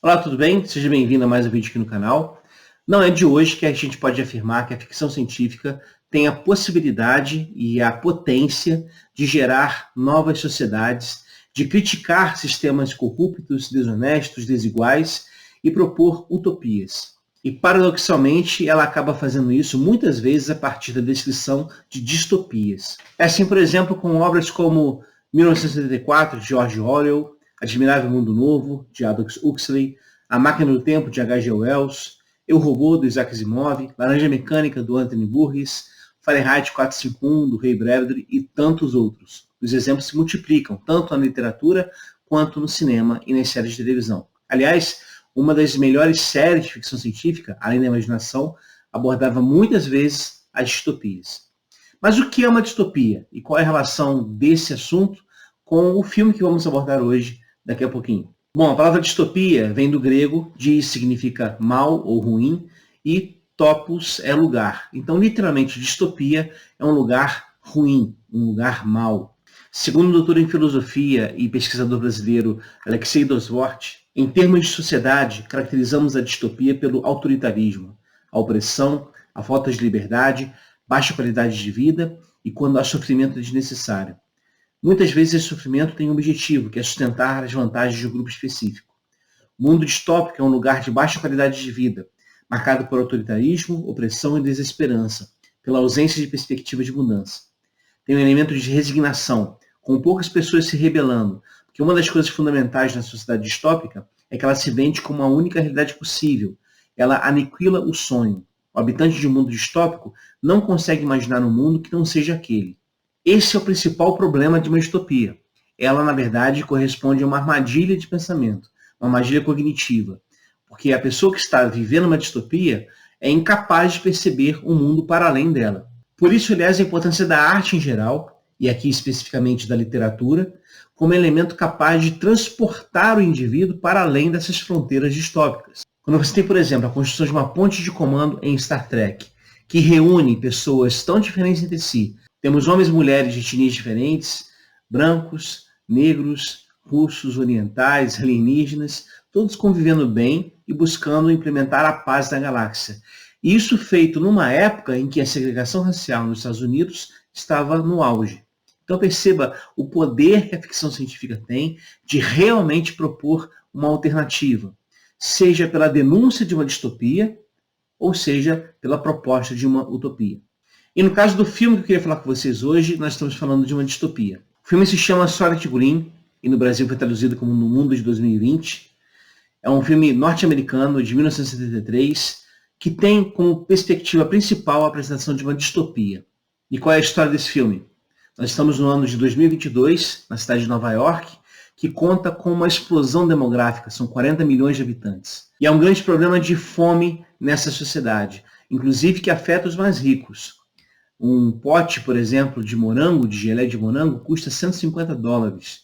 Olá, tudo bem? Seja bem-vindo a mais um vídeo aqui no canal. Não é de hoje que a gente pode afirmar que a ficção científica tem a possibilidade e a potência de gerar novas sociedades, de criticar sistemas corruptos, desonestos, desiguais e propor utopias. E, paradoxalmente, ela acaba fazendo isso muitas vezes a partir da descrição de distopias. É assim, por exemplo, com obras como 1984, de George Orwell, Admirável Mundo Novo, de Aldous Huxley, A Máquina do Tempo, de H.G. Wells, Eu, Robô, do Isaac Asimov, Laranja Mecânica, do Anthony Burgess, Fahrenheit 451, do Ray Bradbury e tantos outros. Os exemplos se multiplicam, tanto na literatura quanto no cinema e nas séries de televisão. Aliás, uma das melhores séries de ficção científica, além da imaginação, abordava muitas vezes as distopias. Mas o que é uma distopia? E qual é a relação desse assunto com o filme que vamos abordar hoje, daqui a pouquinho? Bom, a palavra distopia vem do grego, dis significa mal ou ruim, e topos é lugar. Então, literalmente, distopia é um lugar ruim, um lugar mau. Segundo o doutor em filosofia e pesquisador brasileiro Alexei Doswort, em termos de sociedade, caracterizamos a distopia pelo autoritarismo, a opressão, a falta de liberdade, baixa qualidade de vida e quando há sofrimento desnecessário. Muitas vezes esse sofrimento tem um objetivo, que é sustentar as vantagens de um grupo específico. O mundo distópico é um lugar de baixa qualidade de vida, marcado por autoritarismo, opressão e desesperança, pela ausência de perspectiva de mudança. Tem um elemento de resignação, com poucas pessoas se rebelando, porque uma das coisas fundamentais na sociedade distópica é que ela se vende como a única realidade possível. Ela aniquila o sonho. O habitante de um mundo distópico não consegue imaginar um mundo que não seja aquele. Esse é o principal problema de uma distopia. Ela, na verdade, corresponde a uma armadilha de pensamento, uma armadilha cognitiva, porque a pessoa que está vivendo uma distopia é incapaz de perceber um mundo para além dela. Por isso, aliás, a importância da arte em geral, e aqui especificamente da literatura, como elemento capaz de transportar o indivíduo para além dessas fronteiras distópicas. Quando você tem, por exemplo, a construção de uma ponte de comando em Star Trek, que reúne pessoas tão diferentes entre si, temos homens e mulheres de etnias diferentes, brancos, negros, russos, orientais, alienígenas, todos convivendo bem e buscando implementar a paz na galáxia. E isso feito numa época em que a segregação racial nos Estados Unidos estava no auge. Então perceba o poder que a ficção científica tem de realmente propor uma alternativa, seja pela denúncia de uma distopia, ou seja, pela proposta de uma utopia. E no caso do filme que eu queria falar com vocês hoje, nós estamos falando de uma distopia. O filme se chama Soylent Green, e no Brasil foi traduzido como No Mundo de 2020. É um filme norte-americano de 1973, que tem como perspectiva principal a apresentação de uma distopia. E qual é a história desse filme? Nós estamos no ano de 2022, na cidade de Nova York, que conta com uma explosão demográfica, são 40 milhões de habitantes. E há um grande problema de fome nessa sociedade, inclusive que afeta os mais ricos. Um pote, por exemplo, de morango, de geleia de morango, custa $150.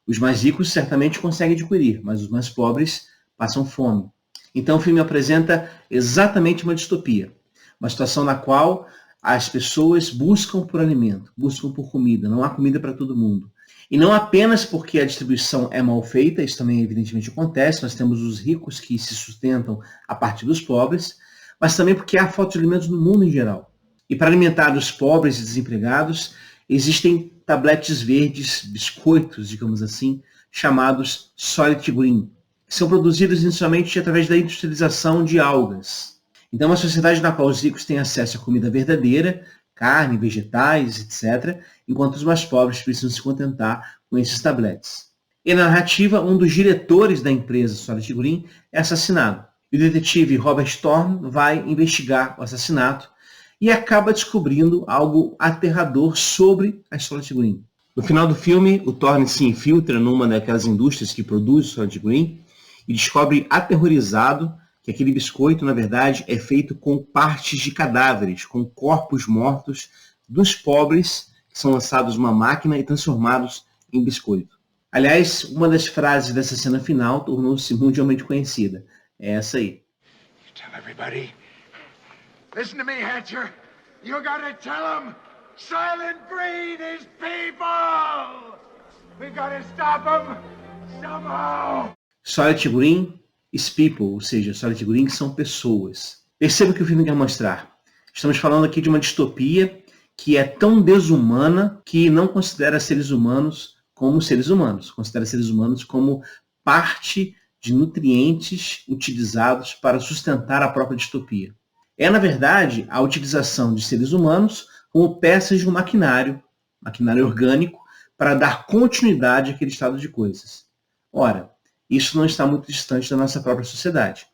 Os mais ricos certamente conseguem adquirir, mas os mais pobres passam fome. Então o filme apresenta exatamente uma distopia. Uma situação na qual as pessoas buscam por alimento, buscam por comida. Não há comida para todo mundo. E não apenas porque a distribuição é mal feita, isso também evidentemente acontece, nós temos os ricos que se sustentam a partir dos pobres, mas também porque há falta de alimentos no mundo em geral. E para alimentar os pobres e desempregados, existem tabletes verdes, biscoitos, digamos assim, chamados Soylent Green, que são produzidos inicialmente através da industrialização de algas. Então, uma sociedade na qual os ricos têm acesso à comida verdadeira, carne, vegetais, etc., enquanto os mais pobres precisam se contentar com esses tabletes. E na narrativa, um dos diretores da empresa Soylent Green é assassinado. E o detetive Robert Thorne vai investigar o assassinato e acaba descobrindo algo aterrador sobre a Soylent Green. No final do filme, o Thorne se infiltra numa daquelas indústrias que produz Soylent Green e descobre aterrorizado que aquele biscoito, na verdade, é feito com partes de cadáveres, com corpos mortos dos pobres que são lançados numa máquina e transformados em biscoito. Aliás, uma das frases dessa cena final tornou-se mundialmente conhecida. É essa aí. Tell everybody. Listen to me, Hatcher. You gotta tell them Soylent Green is people! We gotta stop them somehow! Soylent Green is people, ou seja, Solid Green, que são pessoas. Perceba o que o filme quer mostrar. Estamos falando aqui de uma distopia que é tão desumana que não considera seres humanos como seres humanos, considera seres humanos como parte de nutrientes utilizados para sustentar a própria distopia. É, na verdade, a utilização de seres humanos como peças de um maquinário orgânico, para dar continuidade àquele estado de coisas. Ora, isso não está muito distante da nossa própria sociedade.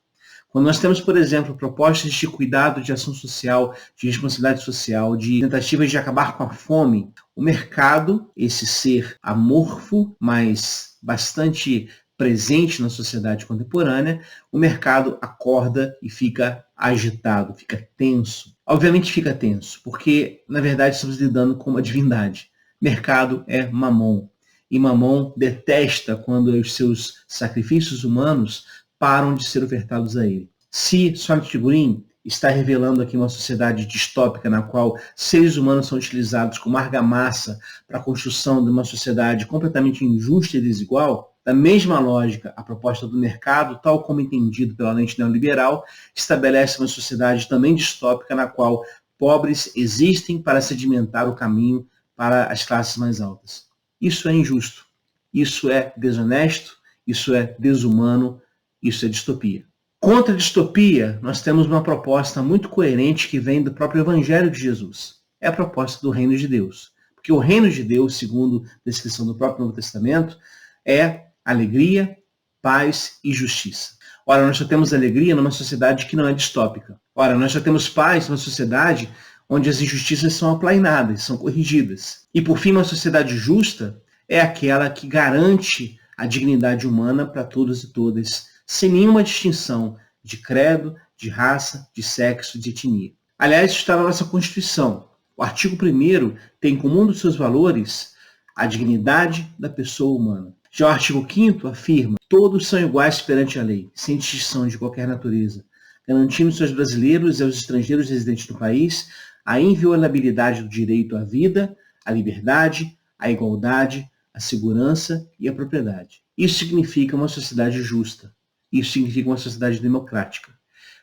Quando nós temos, por exemplo, propostas de cuidado, de ação social, de responsabilidade social, de tentativas de acabar com a fome, o mercado, esse ser amorfo, mas bastante presente na sociedade contemporânea, o mercado acorda e fica agitado, fica tenso. Obviamente fica tenso, porque, na verdade, estamos lidando com uma divindade. Mercado é Mamon. E Mamon detesta quando os seus sacrifícios humanos param de ser ofertados a ele. Se Solid Green está revelando aqui uma sociedade distópica na qual seres humanos são utilizados como argamassa para a construção de uma sociedade completamente injusta e desigual, da mesma lógica, a proposta do mercado, tal como entendido pela lente neoliberal, estabelece uma sociedade também distópica na qual pobres existem para sedimentar o caminho para as classes mais altas. Isso é injusto, isso é desonesto, isso é desumano, isso é distopia. Contra a distopia, nós temos uma proposta muito coerente que vem do próprio Evangelho de Jesus. É a proposta do Reino de Deus. Porque o Reino de Deus, segundo a descrição do próprio Novo Testamento, é alegria, paz e justiça. Ora, nós só temos alegria numa sociedade que não é distópica. Ora, nós só temos paz numa sociedade onde as injustiças são aplainadas, são corrigidas. E, por fim, uma sociedade justa é aquela que garante a dignidade humana para todos e todas, sem nenhuma distinção de credo, de raça, de sexo, de etnia. Aliás, isso está na nossa Constituição. O artigo 1º tem como um dos seus valores a dignidade da pessoa humana. Já o artigo 5º afirma: todos são iguais perante a lei, sem distinção de qualquer natureza, garantindo-se aos brasileiros e aos estrangeiros residentes no país a inviolabilidade do direito à vida, à liberdade, à igualdade, à segurança e à propriedade. Isso significa uma sociedade justa. Isso significa uma sociedade democrática.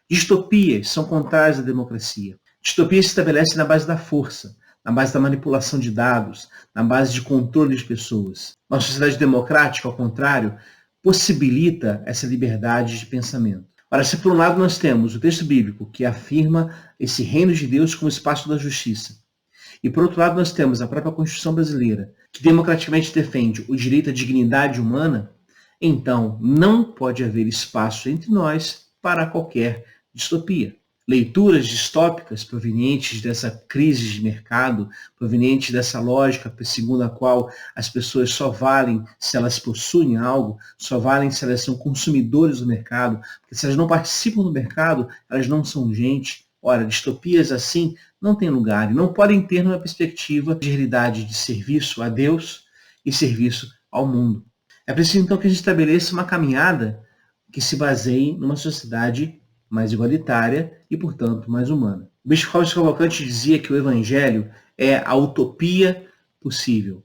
Distopias são contrárias à democracia. Distopia se estabelece na base da força, na base da manipulação de dados, na base de controle de pessoas. Uma sociedade democrática, ao contrário, possibilita essa liberdade de pensamento. Ora, se por um lado nós temos o texto bíblico que afirma esse reino de Deus como espaço da justiça, e por outro lado nós temos a própria Constituição brasileira, que democraticamente defende o direito à dignidade humana, então não pode haver espaço entre nós para qualquer distopia. Leituras distópicas provenientes dessa crise de mercado, provenientes dessa lógica segundo a qual as pessoas só valem se elas possuem algo, só valem se elas são consumidores do mercado, porque se elas não participam do mercado, elas não são gente. Ora, distopias assim não têm lugar e não podem ter uma perspectiva de realidade de serviço a Deus e serviço ao mundo. É preciso então que a gente estabeleça uma caminhada que se baseie numa sociedade mais igualitária e, portanto, mais humana. O Bispo Fausto Cavalcante dizia que o Evangelho é a utopia possível.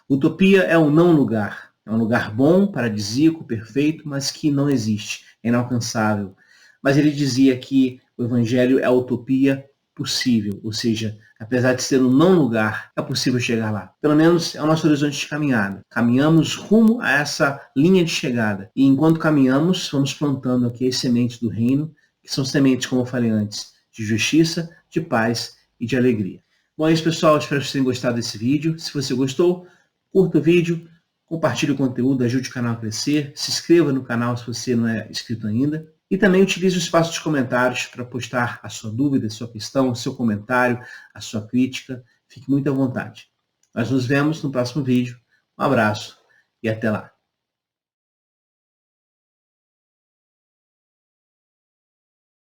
Utopia é um não lugar. É um lugar bom, paradisíaco, perfeito, mas que não existe, é inalcançável. Mas ele dizia que o Evangelho é a utopia possível, ou seja, apesar de ser um não lugar, é possível chegar lá. Pelo menos é o nosso horizonte de caminhada. Caminhamos rumo a essa linha de chegada. E enquanto caminhamos, vamos plantando aqui as sementes do reino, que são sementes, como eu falei antes, de justiça, de paz e de alegria. Bom, é isso, pessoal. Espero que vocês tenham gostado desse vídeo. Se você gostou, curta o vídeo, compartilhe o conteúdo, ajude o canal a crescer, se inscreva no canal se você não é inscrito ainda. E também utilize o espaço dos comentários para postar a sua dúvida, a sua questão, o seu comentário, a sua crítica. Fique muito à vontade. Nós nos vemos no próximo vídeo. Um abraço e até lá.